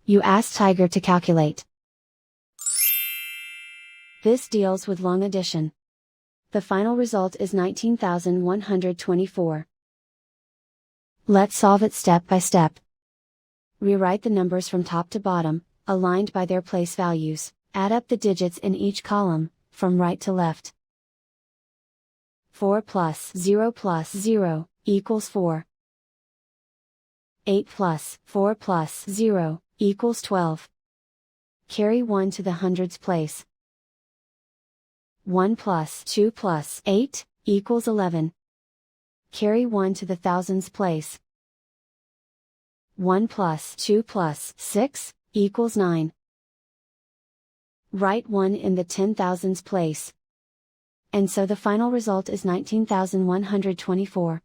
You ask Tiger to calculate. This deals with long addition. The final result is 19,124. Let's solve it step by step. Rewrite the numbers from top to bottom, aligned by their place values. Add up the digits in each column, from right to left. 4 plus 0 equals 4. 8 plus 4 plus 0 equals 12. Carry 1 to the hundreds place. 1 plus 2 plus 8 equals 11. Carry 1 to the thousands place. 1 plus 2 plus 6 equals 9. Write 1 in the 10,000s place. And so the final result is 19,124.